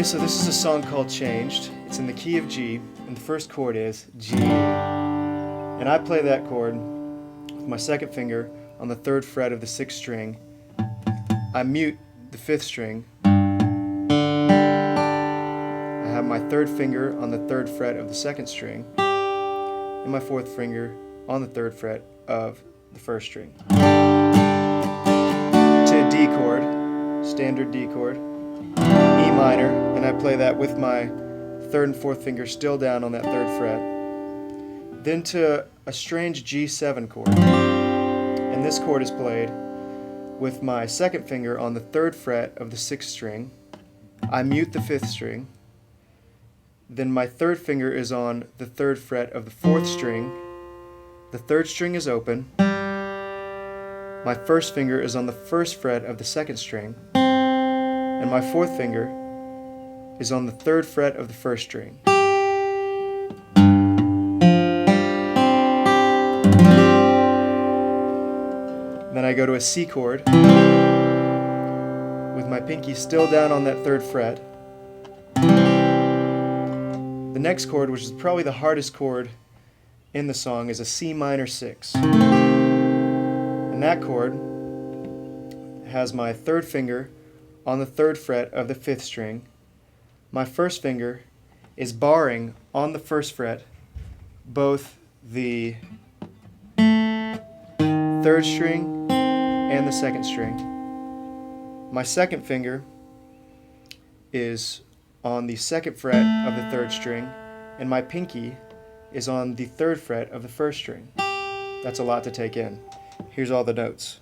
so this is a song called Changed. It's in the key of G, and the first chord is G. And I play that chord with my second finger on the 3rd fret of the 6th string. I mute the 5th string. I have my 3rd finger on the 3rd fret of the 2nd string, and my 4th finger on the 3rd fret of the 1st string. To a D chord, standard D chord, E minor, and I play that with my 3rd and 4th finger still down on that 3rd fret. Then to a strange G7 chord, and this chord is played with my 2nd finger on the 3rd fret of the 6th string. I mute the 5th string. Then my 3rd finger is on the 3rd fret of the 4th string. The 3rd string is open. My 1st finger is on the 1st fret of the 2nd string. And my 4th finger is on the 3rd fret of the 1st string. Then I go to a C chord with my pinky still down on that 3rd fret. The next chord, which is probably the hardest chord in the song, is a C minor 6. And that chord has my 3rd finger on the 3rd fret of the 5th string. My 1st finger is barring on the 1st fret both the 3rd string and the 2nd string. My 2nd finger is on the 2nd fret of the 3rd string, and my pinky is on the 3rd fret of the 1st string. That's a lot to take in. Here's all the notes.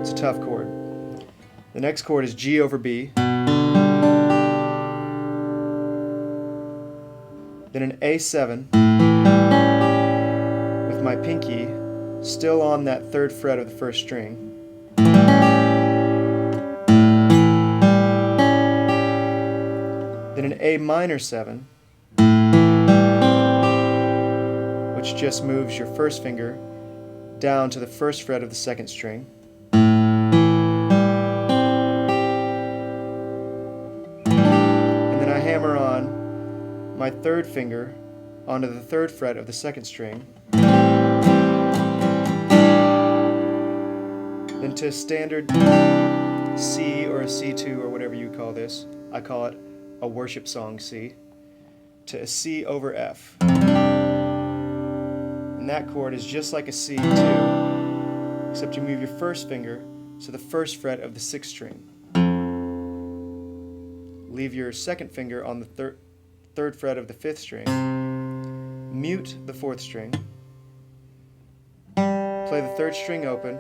It's a tough chord. The next chord is G over B. Then an A7 with my pinky still on that 3rd fret of the 1st string. Then an A minor 7, which just moves your 1st finger down to the 1st fret of the 2nd string. And then I hammer on my 3rd finger onto the 3rd fret of the 2nd string. Then to a standard C or a C2 or whatever you call this, I call it a worship song C, to a C over F. And that chord is just like a C2, except you move your 1st finger to the 1st fret of the 6th string. Leave your 2nd finger on the 3rd fret of the 5th string. Mute the 4th string. Play the 3rd string open,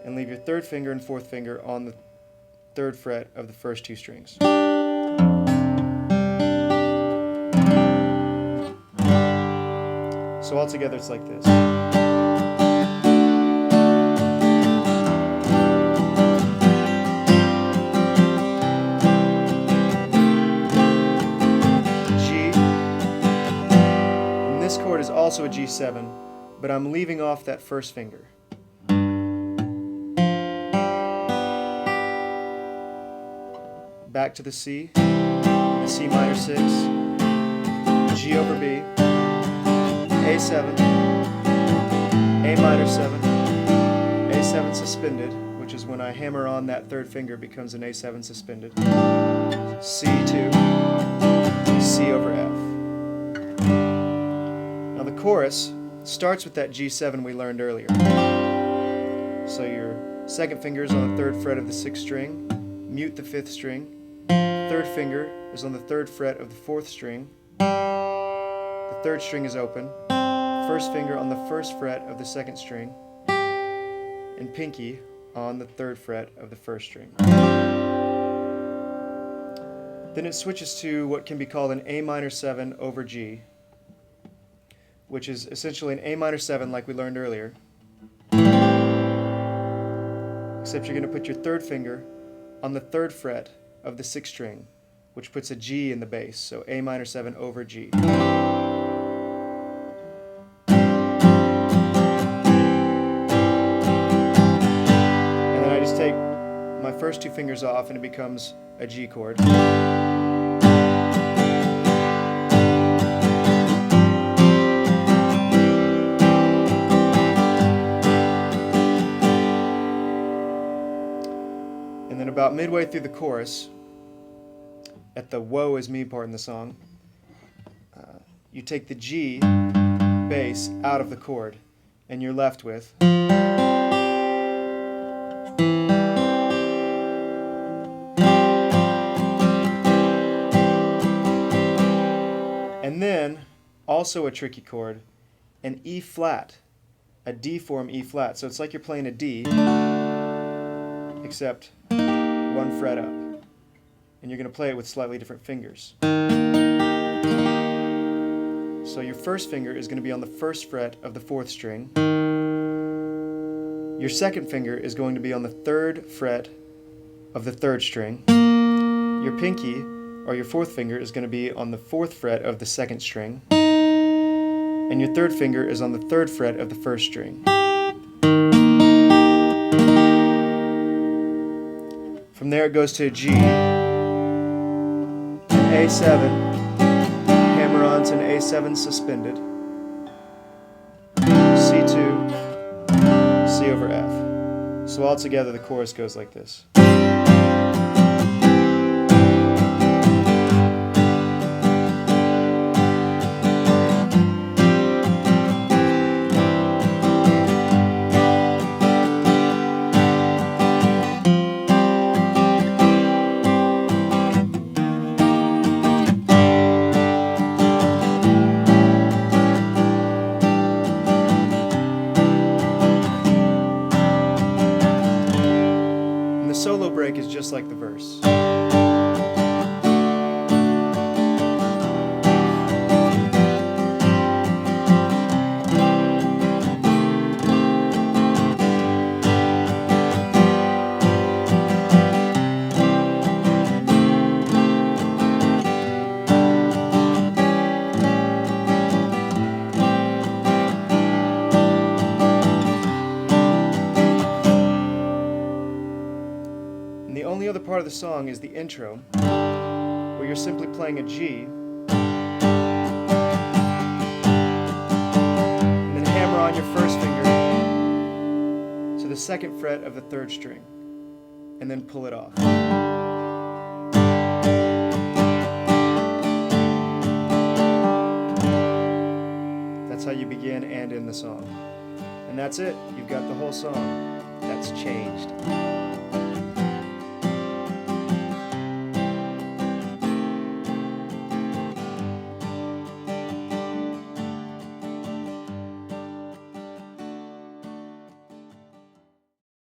and leave your 3rd finger and 4th finger on the 3rd fret of the first 2 strings. So altogether it's like this. G. And this chord is also a G7, but I'm leaving off that 1st finger. Back to the C, the C minor 6, G over B, A7, A minor 7, A7 suspended, which is when I hammer on that 3rd finger becomes an A7 suspended, C2, C over F. Now the chorus starts with that G7 we learned earlier. So your 2nd finger is on the 3rd fret of the 6th string, mute the 5th string, 3rd finger is on the 3rd fret of the 4th string, the 3rd string is open, 1st finger on the 1st fret of the 2nd string, and pinky on the 3rd fret of the 1st string. Then it switches to what can be called an A minor 7 over G, which is essentially an A minor 7 like we learned earlier, except you're going to put your 3rd finger on the 3rd fret of the 6th string, which puts a G in the bass, so A minor 7 over G. first two fingers off and it becomes a G chord. And then about midway through the chorus, at the woe is me part in the song, you take the G bass out of the chord and you're left with and then also a tricky chord, an E flat, a D form E flat. So it's like you're playing a D except one fret up, and you're going to play it with slightly different fingers. So your first finger is going to be on the first fret of the fourth string. Your second finger is going to be on the third fret of the third string. Your pinky, or your fourth finger, is going to be on the fourth fret of the second string. And your third finger is on the third fret of the first string. From there it goes to a G, an A7, hammer-on to an A7 suspended, C2, C over F. So all together the chorus goes like this. The solo break is just like the verse. And the only other part of the song is the intro, where you're simply playing a G, and then hammer on your first finger to the second fret of the third string, and then pull it off. That's how you begin and end the song. And that's it. You've got the whole song. That's changed.